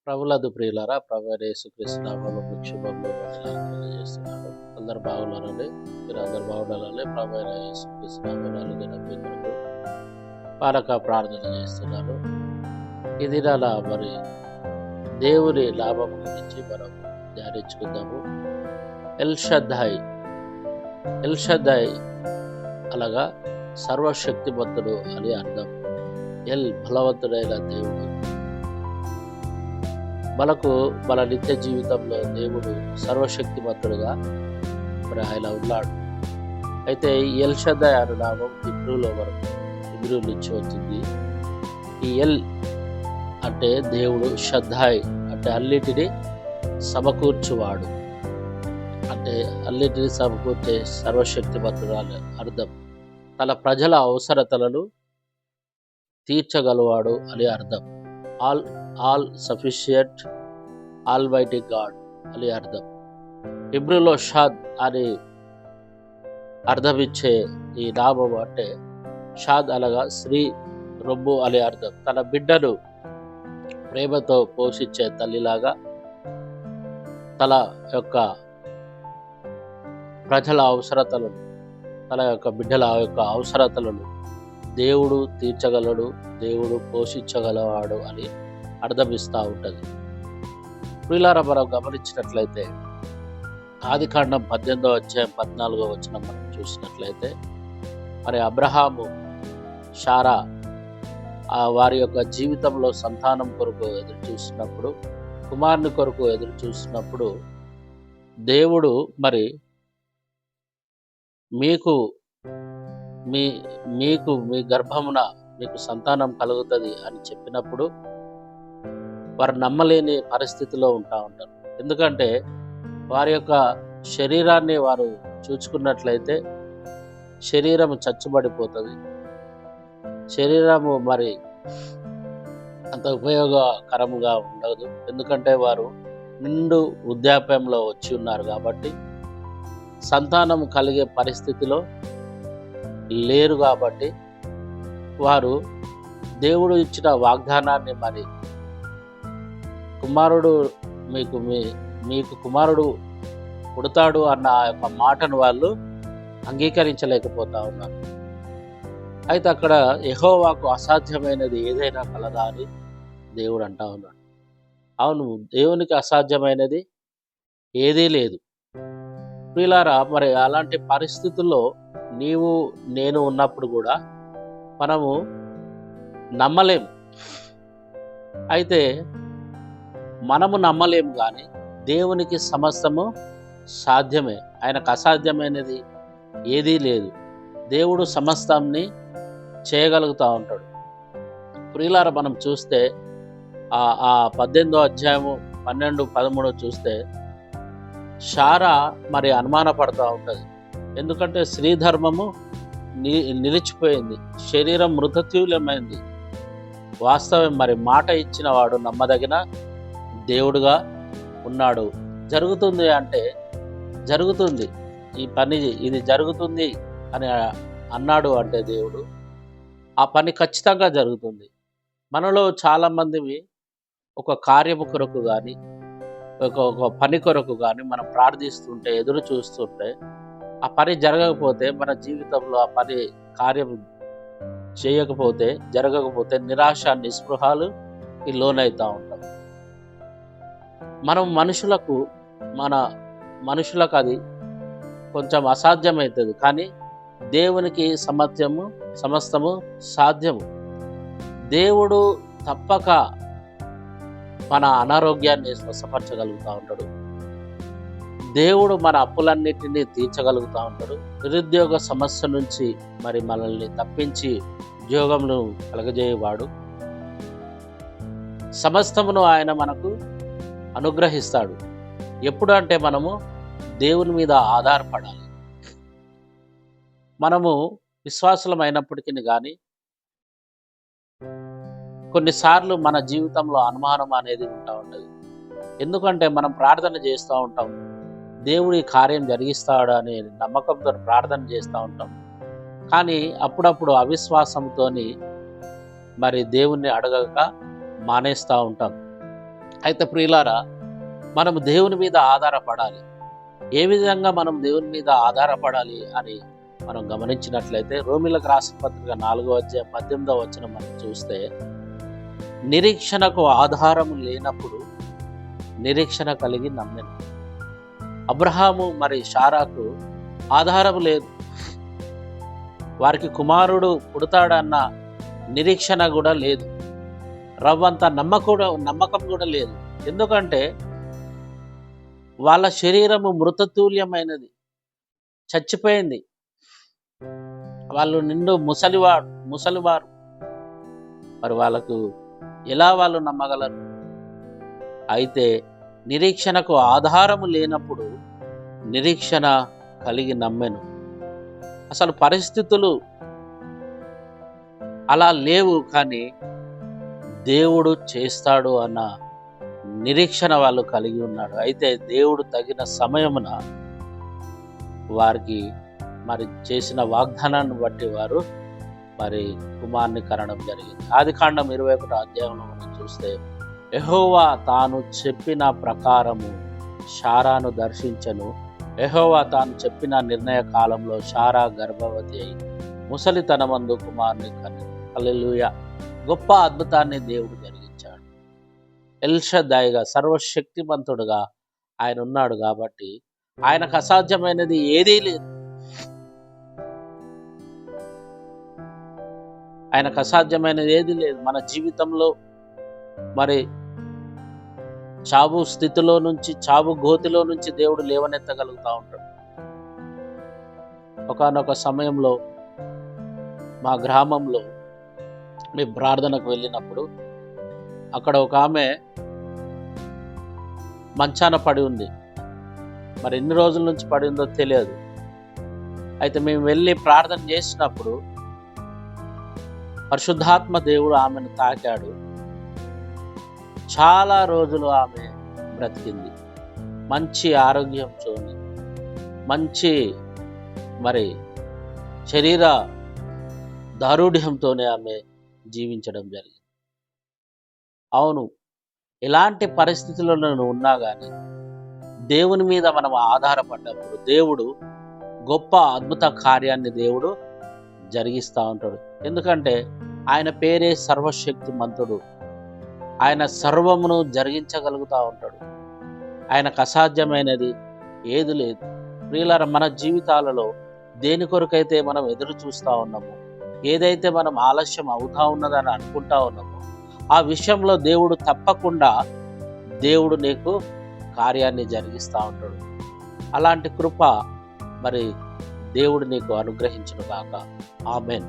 ప్రభులందు ప్రియులారా, ప్రభు అయిన యేసుక్రీస్తు నామములో మీకు శుభములు వందనాలు తెలియజేస్తున్నాను. అందరు బాగున్నారండి. మీరు అందరు బాగుండాలని ప్రభు అయిన యేసుక్రీస్తు నామములో మీ కొరకు పాలక ప్రార్థన చేస్తున్నాను. ఈ దినాల మరి దేవుని లాభం గురించి మనం ధ్యానించుకుందాము. ఎల్ షద్దాయ్ అనగా సర్వశక్తిమంతుడు అని అర్థం. ఎల్ బలవంతుడైన దేవుడు. మన నిత్య జీవితంలో దేవుడు సర్వశక్తిమంతుడుగా మరి ఆయన ఉన్నాడు. అయితే ఎల్ షద్దాయ్ అనే నామం హిబ్రూ నుంచి వచ్చింది. ఈ ఎల్ అంటే దేవుడు, షద్దాయ్ అంటే అన్నిటినీ సమకూర్చువాడు, అంటే అన్నిటినీ సమకూర్చే సర్వశక్తిమంతుడు అని అర్థం. తన ప్రజల అవసరతలను తీర్చగలవాడు అని అర్థం. All sufficient, all mighty God అని అర్థం. హిబ్రూలో షాద్ అని అర్థమిచ్చే ఈ నామం అంటే షాద్ అనగా స్త్రీ రొమ్ము అని అర్థం. తన బిడ్డను ప్రేమతో పోషించే తల్లిలాగా తన యొక్క ప్రజల అవసరతలను, తన యొక్క బిడ్డల యొక్క అవసరతలను దేవుడు తీర్చగలడు, దేవుడు పోషించగలవాడు అని అర్థమిస్తూ ఉంటుంది. ప్రియులారా, మనం గమనించినట్లయితే ఆదికాండం 18వ అధ్యాయం 14వ వచనం మనం చూసినట్లయితే మరి అబ్రహాము, శారా వారి యొక్క జీవితంలో సంతానం కొరకు ఎదురు చూసినప్పుడు, కుమారుని కొరకు ఎదురు చూసినప్పుడు దేవుడు మరి మీకు మీ గర్భమున మీకు సంతానం కలుగుతుంది అని చెప్పినప్పుడు వారు నమ్మలేని పరిస్థితిలో ఉంటారు. ఎందుకంటే వారి యొక్క శరీరాన్ని వారు చూచుకున్నట్లయితే శరీరము చచ్చుబడిపోతుంది. శరీరము మరి అంత ఉపయోగకరంగా ఉండదు. ఎందుకంటే వారు నిండు వృద్ధాప్యంలో వచ్చి ఉన్నారు కాబట్టి, సంతానం కలిగే పరిస్థితిలో లేరు కాబట్టి వారు దేవుడు ఇచ్చిన వాగ్దానాన్ని మరి మీకు కుమారుడు పుడతాడు అన్న యొక్క మాటను వాళ్ళు అంగీకరించలేకపోతా ఉన్నారు. అయితే అక్కడ యెహోవాకు అసాధ్యమైనది ఏదైనా కలదా అని దేవుడు అంటా ఉన్నాడు. అవును, దేవునికి అసాధ్యమైనది ఏదీ లేదు. ప్రియులారా, మరి అలాంటి పరిస్థితుల్లో నీవు నేను ఉన్నప్పుడు కూడా మనము నమ్మలేము. అయితే మనము నమ్మలేము, కానీ దేవునికి సమస్తము సాధ్యమే. ఆయనకు అసాధ్యమైనది ఏదీ లేదు. దేవుడు సమస్తాన్ని చేయగలుగుతూ ఉంటాడు. ప్రియులారా, మనం చూస్తే ఆ 18వ అధ్యాయము 12, 13 చూస్తే శారా మరి అనుమానపడుతూ ఉంటుంది. ఎందుకంటే స్త్రీ ధర్మము నిలిచిపోయింది, శరీరం మృతతుల్యమైంది. వాస్తవం, మరి మాట ఇచ్చిన వాడు నమ్మదగిన దేవుడుగా ఉన్నాడు. జరుగుతుంది అంటే జరుగుతుంది, ఈ పని ఇది జరుగుతుంది అని అన్నాడు అంటే దేవుడు, ఆ పని ఖచ్చితంగా జరుగుతుంది. మనలో చాలామంది ఒక కార్యము కొరకు కానీ ఒక పని కొరకు కానీ మనం ప్రార్థిస్తుంటే, ఎదురు చూస్తుంటే, ఆ పని జరగకపోతే, మన జీవితంలో ఆ పని కార్యం చేయకపోతే, జరగకపోతే నిరాశ, నిస్పృహాలు లోనవుతూ ఉంటాం. మనం మనుషులకు అది కొంచెం అసాధ్యమవుతుంది, కానీ దేవునికి సమస్తము సాధ్యము. దేవుడు తప్పక మన అనారోగ్యాన్ని స్వస్థపరచగలుగుతూ ఉంటాడు. దేవుడు మన అప్పులన్నిటినీ తీర్చగలుగుతూ ఉంటాడు. నిరుద్యోగ సమస్య నుంచి మరి మనల్ని తప్పించి ఉద్యోగంను కలగజేయవాడు. సమస్తమును ఆయన మనకు అనుగ్రహిస్తాడు. ఎప్పుడు అంటే మనము దేవుని మీద ఆధారపడాలి. మనము విశ్వాసులం అయినప్పటికీ కానీ కొన్నిసార్లు మన జీవితంలో అనుమానం అనేది ఉంటా ఉంటుంది. ఎందుకంటే మనం ప్రార్థన చేస్తూ ఉంటాం, దేవుడి కార్యం జరిగిస్తాడు అనే నమ్మకంతో ప్రార్థన చేస్తూ ఉంటాం. కానీ అప్పుడప్పుడు అవిశ్వాసంతో మరి దేవుణ్ణి అడగక మానేస్తూ ఉంటాం. అయితే ప్రియులారా, మనం దేవుని మీద ఆధారపడాలి. ఏ విధంగా మనం దేవుని మీద ఆధారపడాలి అని మనం గమనించినట్లయితే, రోమీలకు రాసిన పత్రిక 4వ అధ్యాయం 18వ వచనం మనం చూస్తే, నిరీక్షణకు ఆధారము లేనప్పుడు నిరీక్షణ కలిగి నమ్మెను. అబ్రహాము మరి శారాకు ఆధారం లేదు, వారికి కుమారుడు పుడతాడన్న నిరీక్షణ కూడా లేదు, రవ్వంత నమ్మకం కూడా లేదు. ఎందుకంటే వాళ్ళ శరీరము మృతతుల్యమైనది, చచ్చిపోయింది. వాళ్ళు నిండు ముసలివారు. మరి వాళ్ళకు ఎలా వాళ్ళు నమ్మగలరు? అయితే నిరీక్షణకు ఆధారము లేనప్పుడు నిరీక్షణ కలిగి నమ్మెను. అసలు పరిస్థితులు అలా లేవు, కానీ దేవుడు చేస్తాడు అన్న నిరీక్షణ వాళ్ళు కలిగి ఉన్నాడు. అయితే దేవుడు తగిన సమయమున వారికి మరి చేసిన వాగ్దానాన్ని బట్టి వారు మరి కుమారుని కనడం జరిగింది. ఆదికాండం 21వ అధ్యాయంలో మనం చూస్తే, యెహోవా తాను చెప్పిన ప్రకారము శారాను దర్శించెను. యెహోవా తాను చెప్పిన నిర్ణయ కాలంలో శారా గర్భవతి అయి ముసలితనమందు కుమారుని కనెను. హల్లెలూయా! గొప్ప అద్భుతాన్ని దేవుడు జరిగించాడు. ఎల్షదాయిగా, సర్వశక్తిమంతుడుగా ఆయన ఉన్నాడు కాబట్టి ఆయనకు అసాధ్యమైనది ఏదీ లేదు. ఆయనకు అసాధ్యమైనది ఏదీ లేదు. మన జీవితంలో మరి చావు స్థితిలో నుంచి, చావు గోతిలో నుంచి దేవుడు లేవనెత్తగలుగుతూ ఉంటాడు. ఒకానొక సమయంలో మా గ్రామంలో మేము ప్రార్థనకు వెళ్ళినప్పుడు అక్కడ ఒక ఆమె మంచాన పడి ఉంది. మరి ఎన్ని రోజుల నుంచి పడి ఉందో తెలియదు. అయితే మేము వెళ్ళి ప్రార్థన చేసినప్పుడు పరిశుద్ధాత్మ దేవుడు ఆమెను తాకాడు. చాలా రోజులు ఆమె బ్రతికింది. మంచి ఆరోగ్యంతో, మంచి మరి శరీర దారుఢ్యంతోనే ఆమె జీవించడం జరిగింది. అవును, ఎలాంటి పరిస్థితుల్లో ఉన్నా కానీ దేవుని మీద మనం ఆధారపడ్డప్పుడు దేవుడు గొప్ప అద్భుత కార్యాన్ని దేవుడు జరిగిస్తూ ఉంటాడు. ఎందుకంటే ఆయన పేరే సర్వశక్తిమంతుడు. ఆయన సర్వమును జరిగించగలుగుతూ ఉంటాడు. ఆయనకు అసాధ్యమైనది ఏది లేదు. ప్రియులారా, మన జీవితాలలో దేని కొరకైతే మనం ఎదురు చూస్తూ ఉన్నామో, ఏదైతే మనం ఆలస్యం అవుతా ఉన్నదని అనుకుంటా ఉన్నామో, ఆ విషయంలో దేవుడు తప్పకుండా దేవుడు నీకు కార్యాన్ని జరిగిస్తూ ఉంటాడు. అలాంటి కృప మరి దేవుడు నీకు అనుగ్రహించును గాక. ఆమేన్.